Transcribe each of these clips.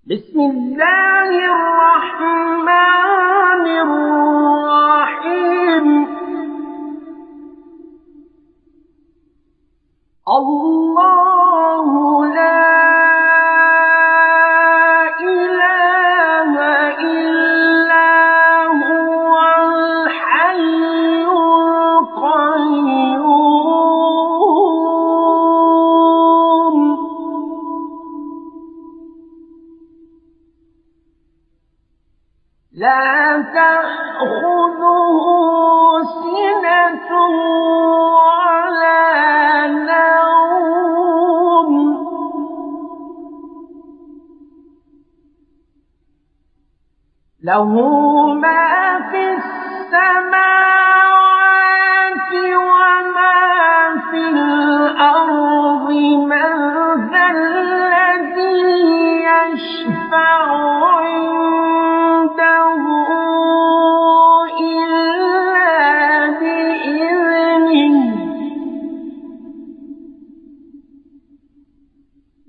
بسم الله الرحمن الرحيم. الله لا إله إلا هو الحي القيوم لا تأخذه سنة ولا نوم له ما في السماوات وما في الأرض من ذا الذي يشفع عنده إلا بإذنه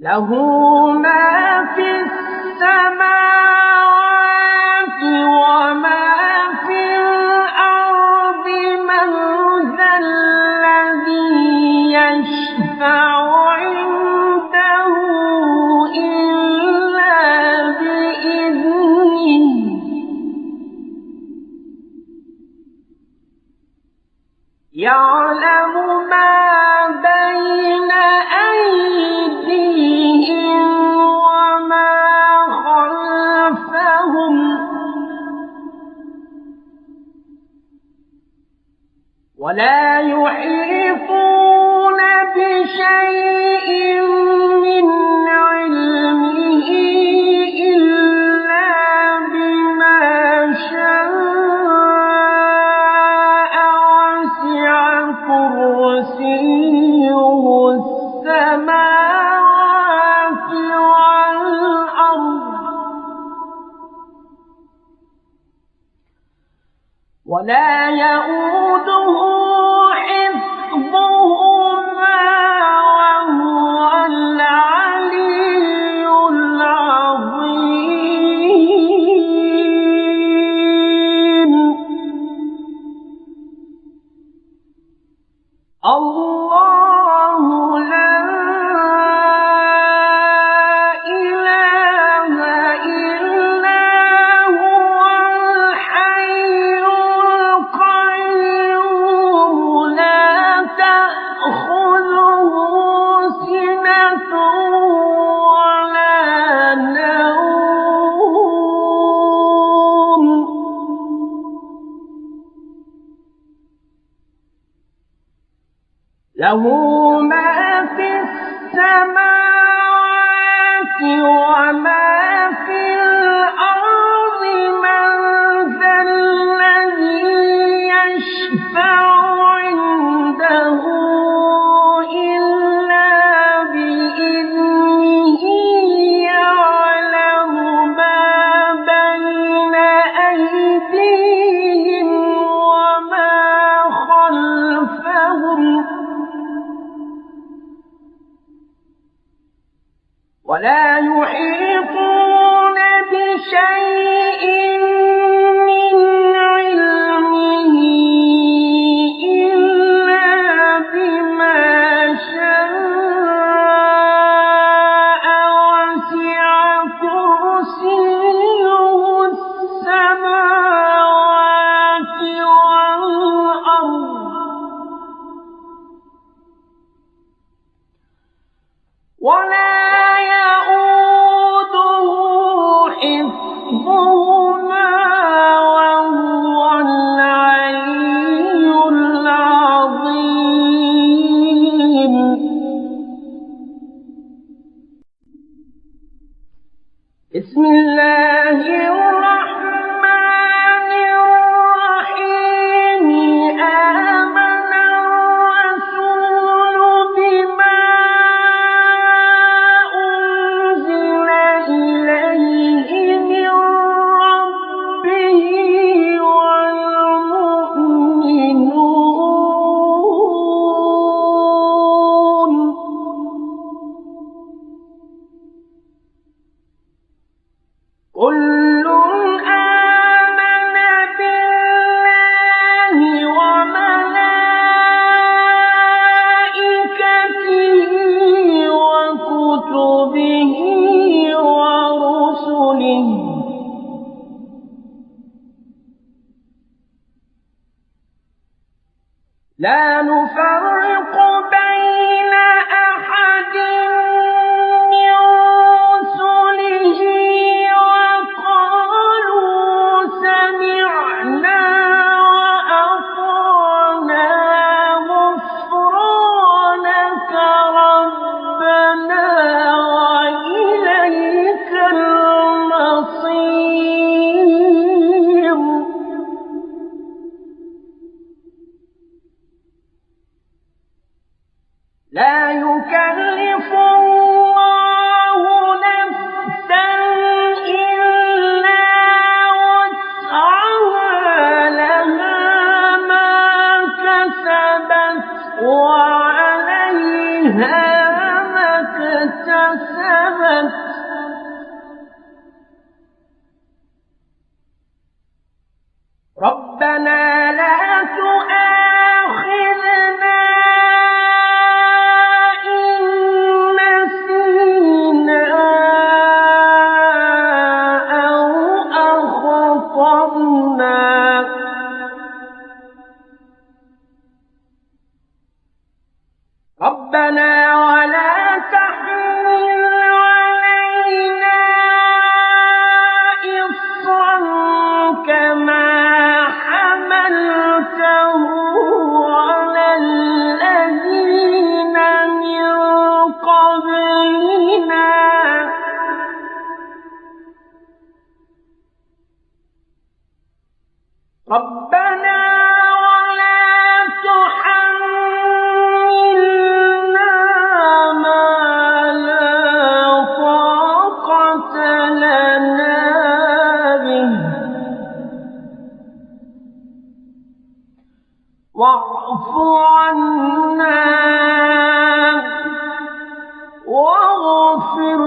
له ما في السماوات وما في الأرض من ذا الذي يشفع عنده إلا بإذنه يعلم ما بين أيديهم وما خلفهم ولا يحيطون بشيء من علمه إلا بما شاء وسع كرسيه السماوات والأرض ولا يئوده حفظهما وهو العلي العظيم. الله لا إله إلا هو الحي القيوم لا تأخذه سنة ولا نوم له ما في السماوات وما في الأرض من ذا الذي يشفع عنده إلا بإذنه يعلم ما بين أيديهم وما خلفهم ولا يحيطون بشيء من علمه إلا بما شاء وسع كرسيه السماوات والأرض ولا يئوده حفظهما وهو العلي العظيم. بسم الله الرحمن الرحيم. آمن الرسول بما أنزل إليه من ربه والمؤمنون لا نفرق بين أحد من رسله وقالوا سمعنا وأطعنا غفرانك ربنا وإليك المصير. لا يكلف الله نفسا إلا وسعها لها ما كسبت وعليها ما اكتسبت. ربنا لا تؤاخذنا إن نسينا أو أخطأنا. ربنا ولا تحمل علينا إصرا كما حملته على الذين من قبلنا. ربنا ولا تحملنا ما لا طاقة لنا به واعف عنا واغفر